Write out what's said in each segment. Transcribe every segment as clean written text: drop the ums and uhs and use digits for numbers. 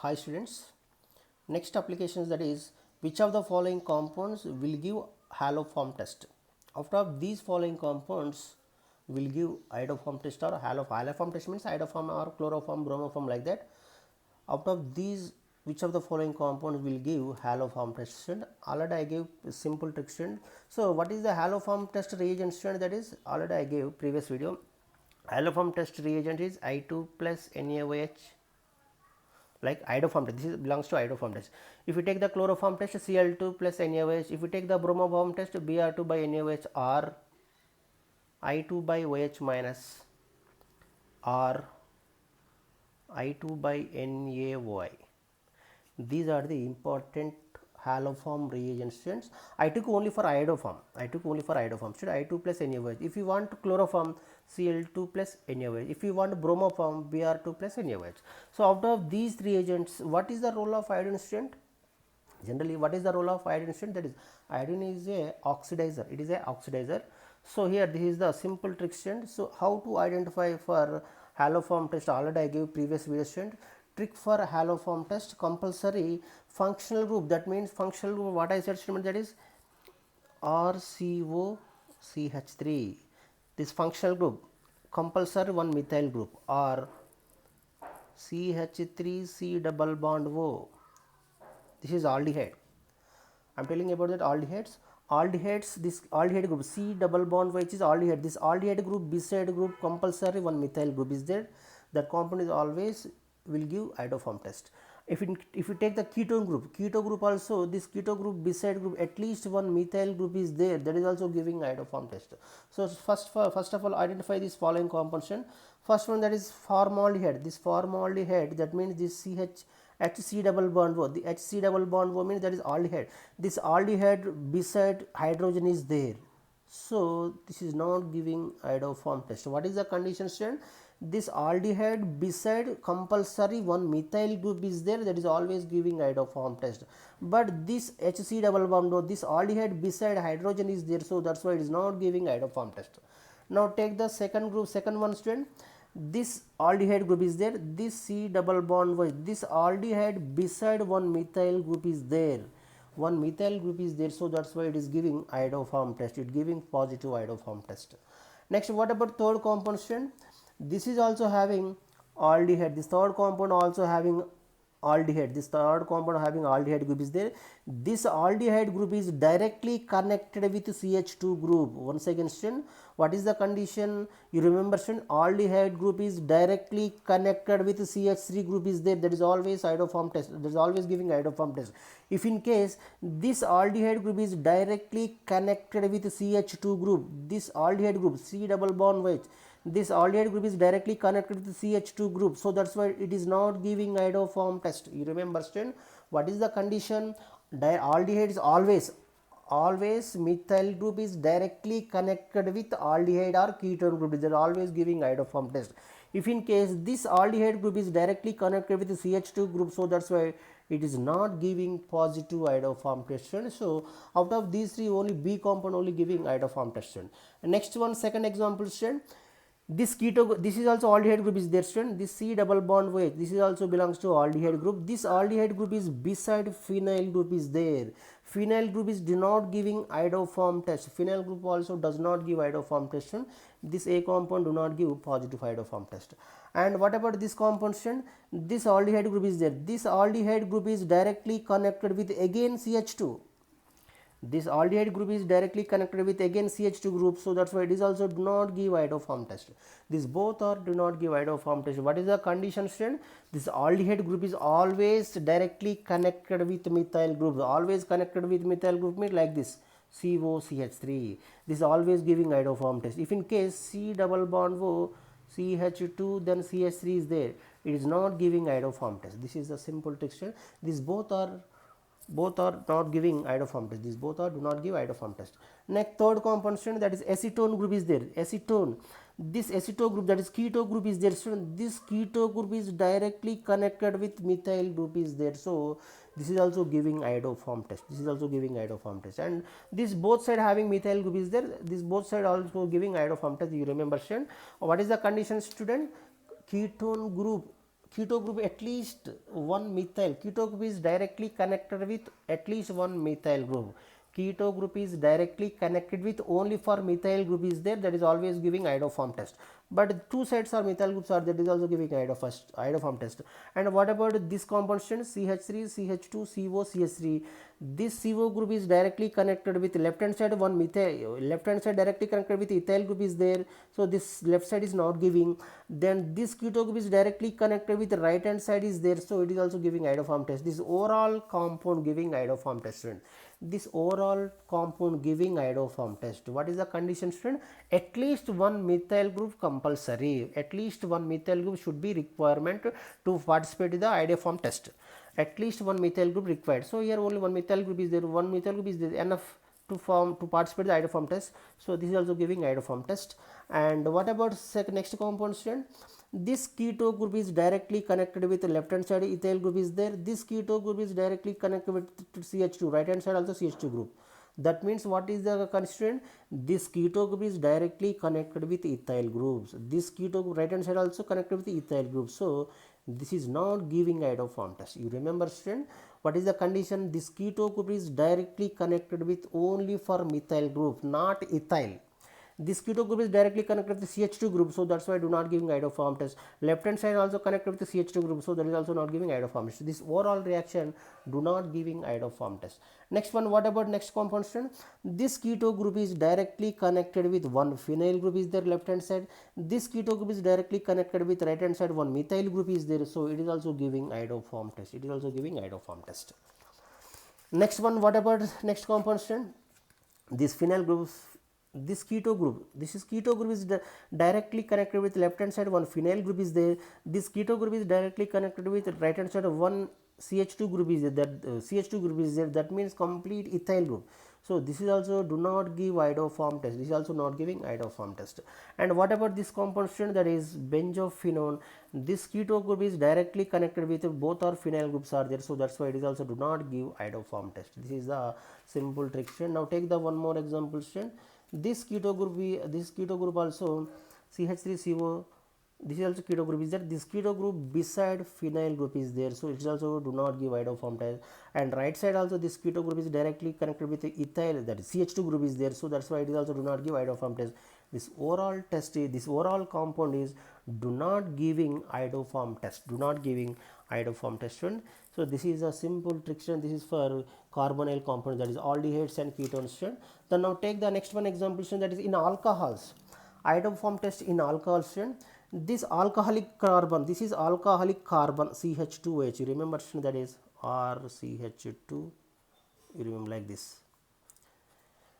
Hi students, next applications, that is which of the following compounds will give haloform test. Out of these following compounds will give iodoform test or haloform test means iodoform or chloroform, bromoform, like that. Out of these, which of the following compounds will give haloform test student? Already I gave a simple trick student. So what is the haloform test reagent student? That is already I gave previous video. Haloform test reagent is I2 plus NaOH, like iodoform test. This belongs to iodoform test. If you take the chloroform test, Cl2 plus NaOH. If you take the bromoform test, Br2 by NaOH, or I2 by OH minus, or I2 by NaOI. These are the important haloform reagents students. I took only for iodoform. Should I2 plus NaOH. If you want chloroform, Cl2 plus NaOH. If you want bromoform, Br2 plus NaOH. So out of these reagents, what is the role of iodine student? Generally, what is the role of iodine student? That is, iodine is a oxidizer. It is a oxidizer. So here this is the simple trick student. So how to identify for haloform test? Already I gave previous video student. Trick for haloform test: compulsory functional group. That means functional group, what I said student, that is RCOCH3. This functional group, compulsory one methyl group, or CH3C double bond O. This is aldehyde. I am telling about that aldehydes. Aldehydes, this aldehyde group C double bond, which is aldehyde. This aldehyde group beside group, compulsory one methyl group is there. That compound is always will give iodoform test. If you take the ketone group also, this keto group beside group at least one methyl group is there, that is also giving iodoform test. So first of all identify these following compounds. First one, that is formaldehyde. This formaldehyde, that means this HC double bond O. The HC double bond O means that is aldehyde. This aldehyde beside hydrogen is there. So this is not giving iodoform test. What is the condition student? This aldehyde beside compulsory one methyl group is there, that is always giving iodoform test. But this HC double bond O, this aldehyde beside hydrogen is there, so that's why it is not giving iodoform test. Now take the second group, second one student. This aldehyde group is there, this C double bond O, this aldehyde beside one methyl group is there, one methyl group is there, so that's why it is giving iodoform test, it giving positive iodoform test. Next, what about third compound student? This is also having aldehyde, this third compound also having aldehyde, this third compound having aldehyde group is there. This aldehyde group is directly connected with CH2 group. Once again student, what is the condition? You remember student, aldehyde group is directly connected with CH3 group is there, that is always iodoform test, that is always giving iodoform test. If in case this aldehyde group is directly connected with CH2 group, this aldehyde group C double bond OH, this aldehyde group is directly connected to the CH2 group, so that's why it is not giving iodoform test. You remember student, what is the condition? Aldehyde is always methyl group is directly connected with aldehyde or ketone group, they are always giving iodoform test. If in case this aldehyde group is directly connected with the CH2 group, so that's why it is not giving positive iodoform test. So out of these three, only B compound only giving iodoform test. Next one, second example student. This this is also aldehyde group is there student. This C double bond OH, this is also belongs to aldehyde group. This aldehyde group is beside phenyl group is there. Phenyl group is do not giving iodoform test. Phenyl group also does not give iodoform test student. This A compound do not give positive iodoform test. And what about this compound student? This aldehyde group is there. This aldehyde group is directly connected with again CH2. This aldehyde group is directly connected with again CH2 group, so that's why it is also do not give iodoform test. These both are do not give iodoform test. What is the condition student? This aldehyde group is always directly connected with methyl group, always connected with methyl group means like this COCH3. This is always giving iodoform test. If in case C double bond O CH2 then CH3 is there, it is not giving iodoform test. This is the simple texture. These both are not giving iodoform test. These both are do not give iodoform test. Next, third compound student, that is acetone group is there. Acetone, this acetone group, that is keto group is there student. This keto group is directly connected with methyl group is there, so this is also giving iodoform test. This is also giving iodoform test. And this both side having methyl group is there, this both side also giving iodoform test. You remember student, what is the condition student? keto group at least one methyl. Keto group is directly connected with at least one methyl group. Keto group is directly connected with only for methyl group is there, that is always giving iodoform test. But two sets are methyl groups are there, that is also giving iodoform test. And what about this compound strand CH3, CH2, CO, CH3? This CO group is directly connected with left hand side one methyl, left hand side directly connected with ethyl group is there, so this left side is not giving. Then this keto group is directly connected with the right hand side is there, so it is also giving iodoform test. This overall compound giving iodoform test, student. This overall compound giving iodoform test. What is the condition, student? At least one methyl group compulsory. At least one methyl group should be requirement to participate in the iodoform test. At least one methyl group required. So here only one methyl group is there. One methyl group is there enough to participate in the iodoform test. So this is also giving iodoform test. And what about next compound, student? This keto group is directly connected with the left hand side ethyl group is there. This keto group is directly connected with CH2, right hand side also CH2 group. That means what is the constraint? This keto group is directly connected with ethyl groups. This keto group right hand side also connected with ethyl group. So this is not giving iodoform test. You remember, student, what is the condition? This keto group is directly connected with only for methyl group, not ethyl. This keto group is directly connected with the CH2 group, so that's why I do not giving iodoform test. Left hand side also connected with the CH2 group, so that is also not giving iodoform test. This overall reaction do not giving iodoform test. Next one, what about next compound, student? This keto group is directly connected with one phenyl group is there left hand side. This keto group is directly connected with right hand side one methyl group is there, so it is also giving iodoform test. It is also giving iodoform test. Next one, what about next compound, student? This phenyl groups, this keto group, this is keto group is directly connected with left hand side one phenyl group is there. This keto group is directly connected with right hand side of one CH2 group is there, that CH2 group is there, that means complete ethyl group. So this is also do not give iodoform test. This is also not giving iodoform test. And what about this compound, student, that is benzophenone? This keto group is directly connected with both our phenyl groups are there, so that's why it is also do not give iodoform test. This is the simple trick, student. Now take the one more example, student. This keto group also CH3CO, this is also keto group is there. This keto group beside phenyl group is there, so it also do not give iodoform test. And right side also this keto group is directly connected with the ethyl, that is CH2 group is there, so that's why it is also do not give iodoform test. This overall test is, this overall compound is do not giving iodoform test, do not giving iodoform test, student. So this is a simple trick, student. This is for carbonyl compounds, that is aldehydes and ketones, student. Then now take the next one example, student, that is in alcohols. Iodoform test in alcohols, student. This alcoholic carbon, this is alcoholic carbon CH2H. You remember, student, that is RCH2. You remember like this.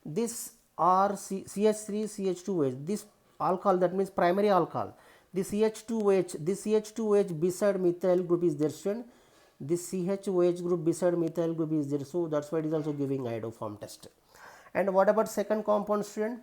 This CH3CH2H, this alcohol, that means primary alcohol. This CH2H beside methyl group is there, student. This CHOH group beside methyl group is there, so that's why it is also giving iodoform test. And what about second compound, student?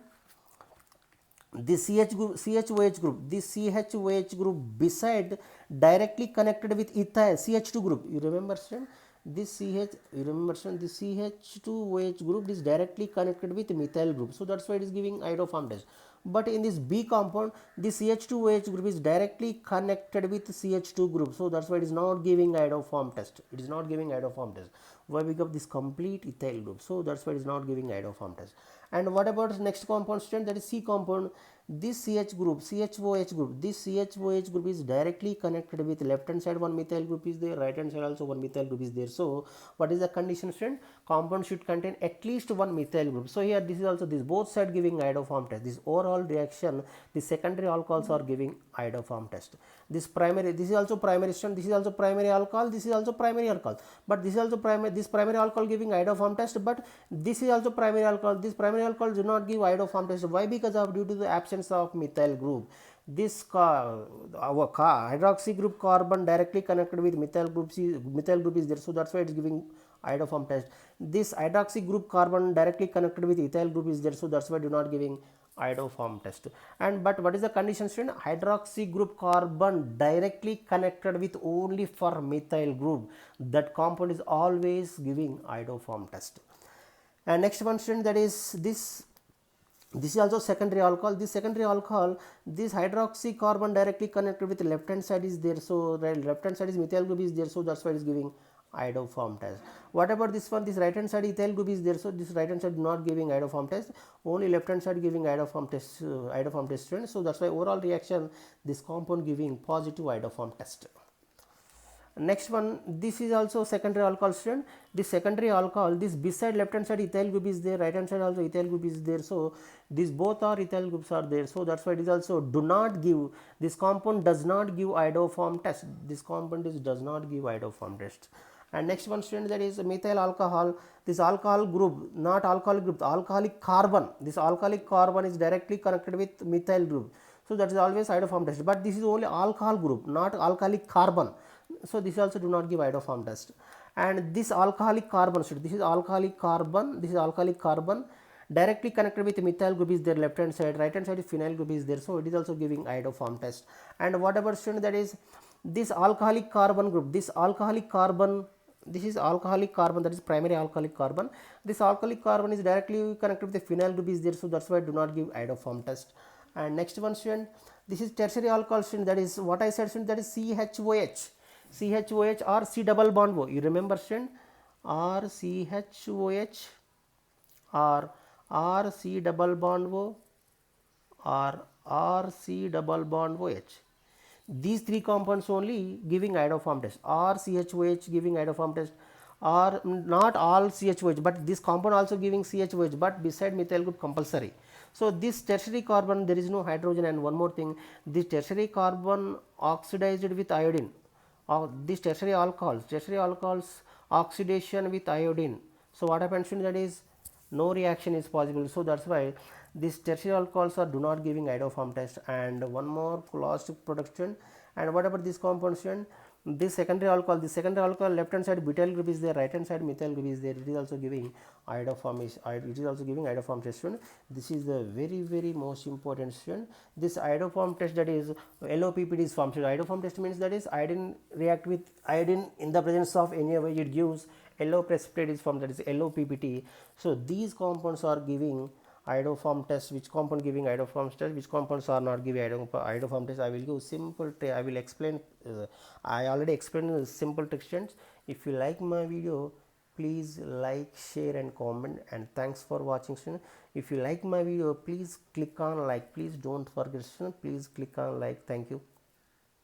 This CHOH group, this CHOH group beside directly connected with ethyl CH2 group. You remember, student? This this CH2OH group is directly connected with methyl group, so that's why it is giving iodoform test. But in this B compound, this CH2OH group is directly connected with CH2 group, so that's why it is not giving iodoform test. It is not giving iodoform test. Why? Because this complete ethyl group, so that's why it is not giving iodoform test. And what about next compound, student, that is C compound? This CH group, CHOH group, this CHOH group is directly connected with left hand side one methyl group is there, right hand side also one methyl group is there. So what is the condition, student? Compound should contain at least one methyl group. So here this is also this both side giving iodoform test. This overall reaction, the secondary alcohols are giving iodoform test. This primary, this is also primary, student, this is also primary alcohol, this is also primary alcohol, but this is also primary, this primary alcohol giving iodoform test, but this is also primary alcohol, this primary alcohol do not give iodoform test. Why? Because of due to the absence of methyl group. This hydroxy group carbon directly connected with methyl group is there, so that's why it is giving iodoform test. This hydroxy group carbon directly connected with ethyl group is there, so that's why do not giving iodoform test. And but what is the condition, student? Hydroxy group carbon directly connected with only for methyl group, that compound is always giving iodoform test. And next one, student, that is this This is also secondary alcohol. This secondary alcohol, this hydroxy carbon directly connected with the left hand side is there, so left hand side is methyl group is there, so that's why it is giving iodoform test. What about this one? This right hand side ethyl group is there, so this right hand side not giving iodoform test, only left hand side giving iodoform test, student. So that's why overall reaction this compound giving positive iodoform test. Next one, this is also secondary alcohol, student. This secondary alcohol, this beside left hand side ethyl group is there, right hand side also ethyl group is there, so these both are ethyl groups are there, so that's why it is also do not give, this compound does not give iodoform test, this compound is does not give iodoform test. And next one, student, that is methyl alcohol. This alcohol group, not alcoholic group, alcoholic carbon, this alcoholic carbon is directly connected with methyl group, so that is always iodoform test, but this is only alcohol group, not alcoholic carbon, so this also do not give iodoform test. And this alcoholic carbon, so this is alcoholic carbon, this is alcoholic carbon directly connected with methyl group is there, left hand side, right hand side is phenyl group is there, so it is also giving iodoform test. And what about, student, that is this alcoholic carbon group, this alcoholic carbon, this is alcoholic carbon, that is primary alcoholic carbon, this alcoholic carbon is directly connected with the phenyl group is there, so that's why do not give iodoform test. And next one, student, this is tertiary alcohol, student, that is what I said, student, that is CHOH, CHOH or C double bond O, you remember, student, or CHOH or C double bond O or C double bond OH. These three compounds only giving iodoform test, or CHOH giving iodoform test, or not all CHOH, but this compound also giving CHOH, but beside methyl group compulsory. So this tertiary carbon there is no hydrogen. And one more thing, this tertiary carbon oxidized with iodine, these tertiary alcohols oxidation with iodine, so what happens, that is no reaction is possible, so that's why these tertiary alcohols are do not giving iodoform test. And one more last production. And what about this compound, student? This secondary alcohol left hand side butyl group is there, right hand side methyl group is there, it is also giving iodoform test, student. This is the very most important, student. This iodoform test, that is LOPPD is formed. Iodoform test means that is iodine react with iodine in the presence of any way, it gives yellow precipitate is formed, that is LOPPT. So these compounds are giving iodoform test. Which compound giving iodoform test, which compounds are not giving iodoform test, I will give simple I will explain, I already explained simple texts. If you like my video, please like, share and comment, and thanks for watching, student. If you like my video, please click on like, please don't forget, student, please click on like. Thank you.